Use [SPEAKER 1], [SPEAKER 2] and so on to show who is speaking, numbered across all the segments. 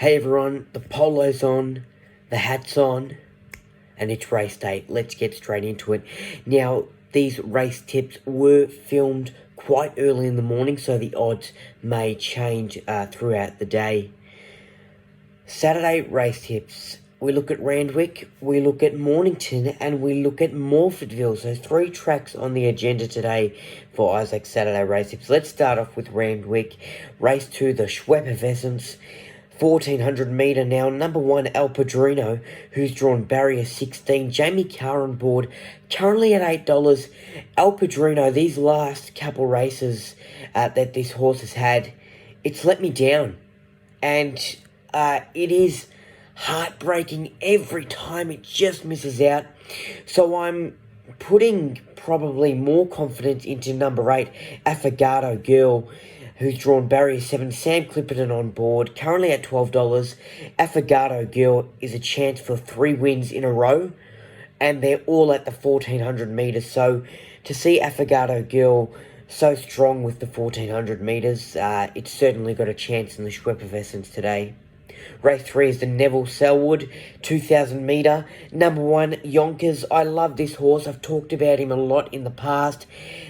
[SPEAKER 1] Hey everyone, the polo's on, the hat's on, and it's race day. Let's get straight into it. Now, these race tips were filmed quite early in the morning, so the odds may change throughout the day. Saturday race tips. We look at Randwick, we look at Mornington, and we look at Morphettville. So 3 tracks on the agenda today for Isaac's Saturday race tips. Let's start off with Randwick. Race 2, the Schweppervescence. 1400 metre now. Number 1, El Padrino, who's drawn barrier 16. Jamie Carr on board, currently at $8. El Padrino, these last couple races that this horse has had, it's let me down. And it is heartbreaking every time it just misses out. So I'm putting probably more confidence into number 8, Affogato Girl, who's drawn barrier 7. Sam Clipperton on board, currently at $12. Affogato Girl is a chance for 3 wins in a row, and they're all at the 1400 metres. So to see Affogato Girl so strong with the 1400 metres, it's certainly got a chance in the Schweppervescence today. Race 3 is the Neville Selwood, 2,000 metre. Number 1, Yonkers. I love this horse. I've talked about him a lot in the past,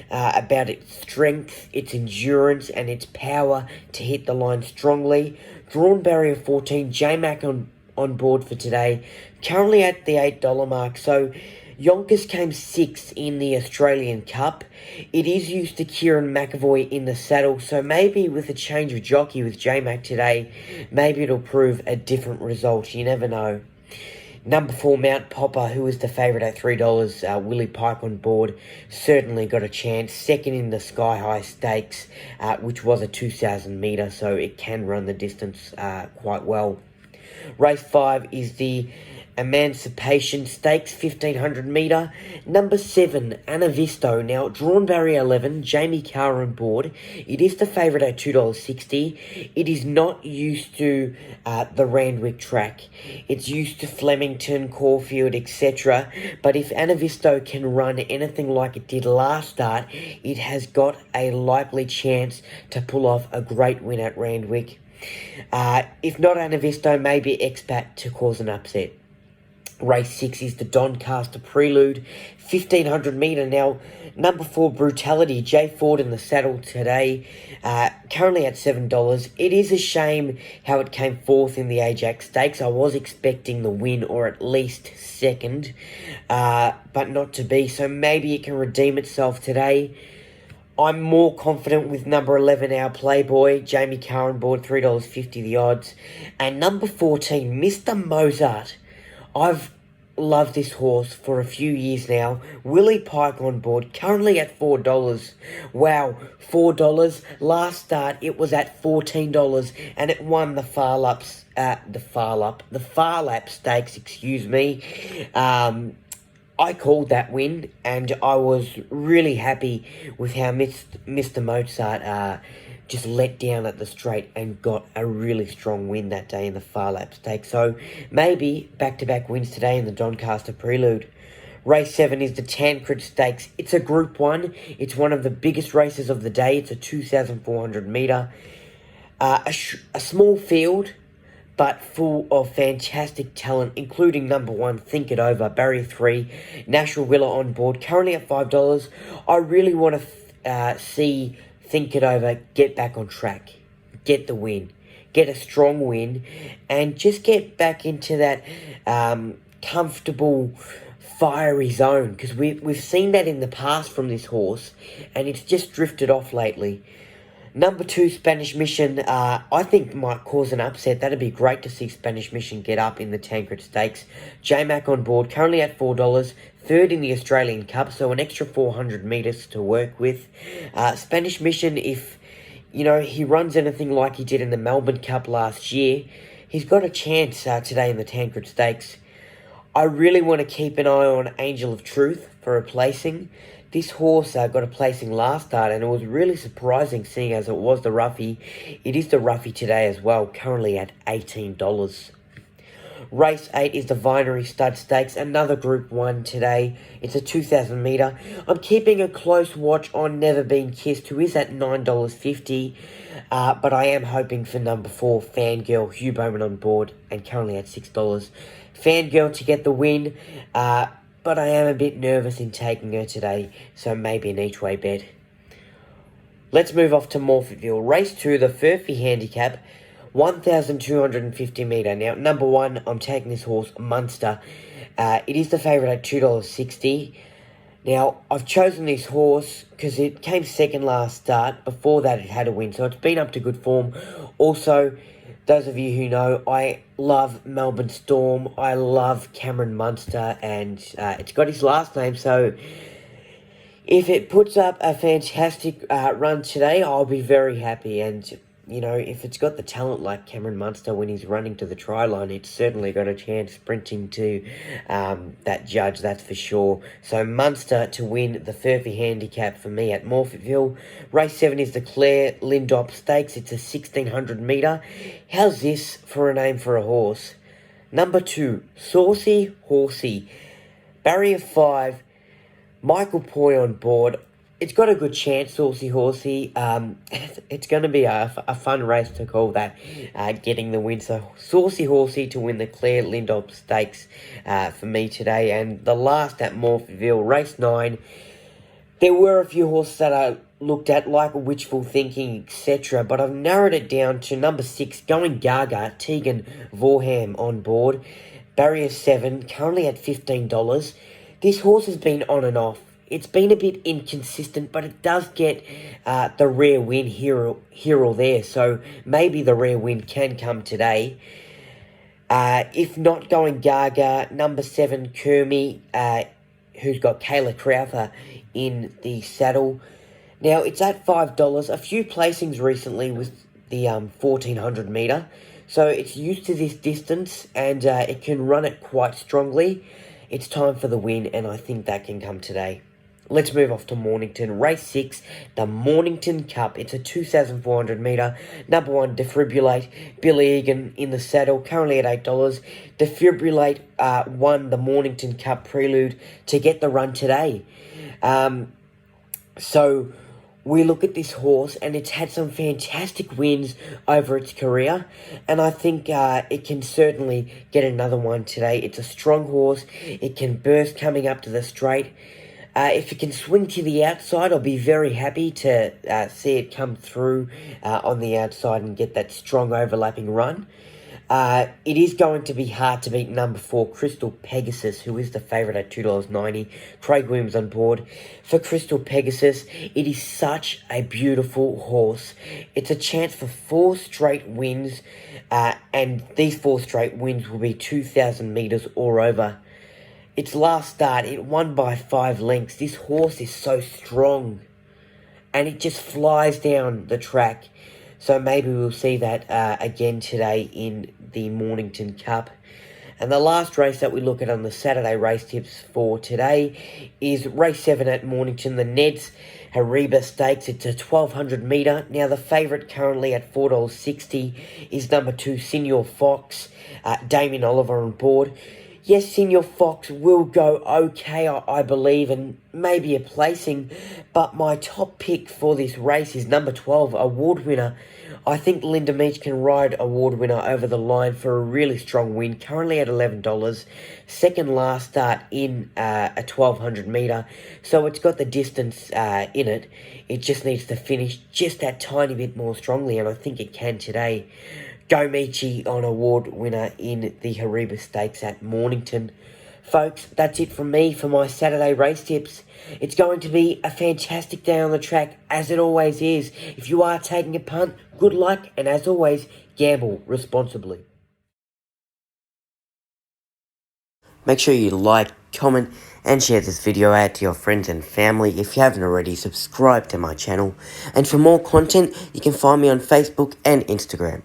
[SPEAKER 1] about its strength, its endurance, and its power to hit the line strongly. Drawn barrier 14, J-Mac on board for today, currently at the $8 mark. So Yonkers came 6th in the Australian Cup. It is used to Kieran McAvoy in the saddle, so maybe with a change of jockey with J-Mac today, maybe it'll prove a different result. You never know. Number 4, Mount Popper, who is the favourite at $3. Willie Pike on board, certainly got a chance. Second in the Sky High Stakes, which was a 2,000 metre, so it can run the distance quite well. Race 5 is the Emancipation Stakes, 1500 metre. Number 7, Anavisto. Now, drawn barrier 11, Jamie Carr on board. It is the favourite at $2.60. It is not used to the Randwick track. It's used to Flemington, Caulfield, etc. But if Anavisto can run anything like it did last start, it has got a likely chance to pull off a great win at Randwick. If not Anavisto, maybe Expat to cause an upset. Race 6 is the Doncaster Prelude, 1500 metre. Now, number 4, Brutality, Jay Ford in the saddle today, currently at $7. It is a shame how it came 4th in the Ajax Stakes. I was expecting the win, or at least second, but not to be. So maybe it can redeem itself today. I'm more confident with number 11, Our Playboy, Jamie Carr on board, $3.50 the odds. And number 14, Mr. Mozart. I've loved this horse for a few years now. Willie Pike on board, currently at $4. Wow, $4. Last start, it was at $14, and it won the Far Lap Stakes, excuse me. I called that win, and I was really happy with how Mr. Mozart just let down at the straight and got a really strong win that day in the Far Lap Stakes. So maybe back-to-back wins today in the Doncaster Prelude. Race 7 is the Tancred Stakes. It's a Group 1. It's one of the biggest races of the day. It's a 2,400 metre. A small field, but full of fantastic talent, including number 1, Think It Over, barrier 3, Nashua Willa on board, currently at $5. I really want to see Think It Over get back on track, get the win, get a strong win, and just get back into that comfortable, fiery zone, because we've seen that in the past from this horse, and it's just drifted off lately. Number 2, Spanish Mission, I think might cause an upset. That'd be great to see Spanish Mission get up in the Tancred Stakes. J-Mac on board, currently at $4. Third in the Australian Cup, so an extra 400 metres to work with. Spanish Mission, if he runs anything like he did in the Melbourne Cup last year, he's got a chance today in the Tancred Stakes. I really want to keep an eye on Angel of Truth for a placing. This horse got a placing last start, and it was really surprising seeing as it was the roughie. It is the roughie today as well, currently at $18. Race 8 is the Vinery Stud Stakes, another Group 1 today. It's a 2,000 metre. I'm keeping a close watch on Never Been Kissed, who is at $9.50. But I am hoping for number 4, Fangirl, Hugh Bowman on board, and currently at $6. Fangirl to get the win, but I am a bit nervous in taking her today, so maybe an each-way bet. Let's move off to Morphettville. Race 2, the Furphy Handicap, 1,250 metre. Now, number 1, I'm taking this horse, Munster. It is the favourite at $2.60. Now, I've chosen this horse because it came second last start. Before that, it had a win, so it's been up to good form. Also, those of you who know, I love Melbourne Storm. I love Cameron Munster, and it's got his last name, so if it puts up a fantastic run today, I'll be very happy. And, you know, if it's got the talent like Cameron Munster when he's running to the try line, it's certainly got a chance sprinting to that judge, that's for sure. So Munster to win the Furphy Handicap for me at Morphettville. Race 7 is the Claire Lindop Stakes. It's a 1,600 metre. How's this for a name for a horse? Number 2, Saucy Horsey. Barrier 5. Michael Poy on board. It's got a good chance, Saucy Horsey. It's going to be a fun race to call that, getting the win. So, Saucy Horsey to win the Claire Lindop Stakes for me today. And the last at Morphettville, race 9. There were a few horses that I looked at, like Wishful Thinking, etc. But I've narrowed it down to number 6, Going Gaga, Tegan Vorham on board. Barrier 7, currently at $15. This horse has been on and off. It's been a bit inconsistent, but it does get the rare win here or there. So maybe the rare win can come today. If not, Going Gaga, number 7, Kermie, who's got Kayla Crowther in the saddle. Now, it's at $5. A few placings recently with the 1,400 metre. So it's used to this distance, and it can run it quite strongly. It's time for the win, and I think that can come today. Let's move off to Mornington. Race 6, the Mornington Cup. It's a 2,400 metre. Number 1, Defibrillate. Billy Egan in the saddle, currently at $8. Defibrillate won the Mornington Cup Prelude to get the run today. So we look at this horse, and it's had some fantastic wins over its career, and I think it can certainly get another one today. It's a strong horse. It can burst coming up to the straight. If it can swing to the outside, I'll be very happy to see it come through on the outside and get that strong overlapping run. It is going to be hard to beat number 4, Crystal Pegasus, who is the favourite at $2.90. Craig Williams on board. For Crystal Pegasus, it is such a beautiful horse. It's a chance for 4 straight wins, and these 4 straight wins will be 2,000 metres or over. Its last start, it won by 5 lengths. This horse is so strong, and it just flies down the track. So maybe we'll see that again today in the Mornington Cup. And the last race that we look at on the Saturday race tips for today is race 7 at Mornington, the Neds Arriba Stakes. It's a 1,200 metre. Now, the favourite currently at $4.60 is number 2, Senior Fox, Damien Oliver on board. Yes, Senior Fox will go okay, I believe, and maybe a placing, but my top pick for this race is number 12, Award Winner. I think Linda Meach can ride Award Winner over the line for a really strong win, currently at $11. Second last start in a 1,200 metre, so it's got the distance in it. It just needs to finish just that tiny bit more strongly, and I think it can today. Go Michi on Award Winner in the Arriba Stakes at Mornington. Folks, that's it from me for my Saturday race tips. It's going to be a fantastic day on the track, as it always is. If you are taking a punt, good luck, and as always, gamble responsibly. Make sure you like, comment, and share this video out to your friends and family. If you haven't already, subscribe to my channel. And for more content, you can find me on Facebook and Instagram.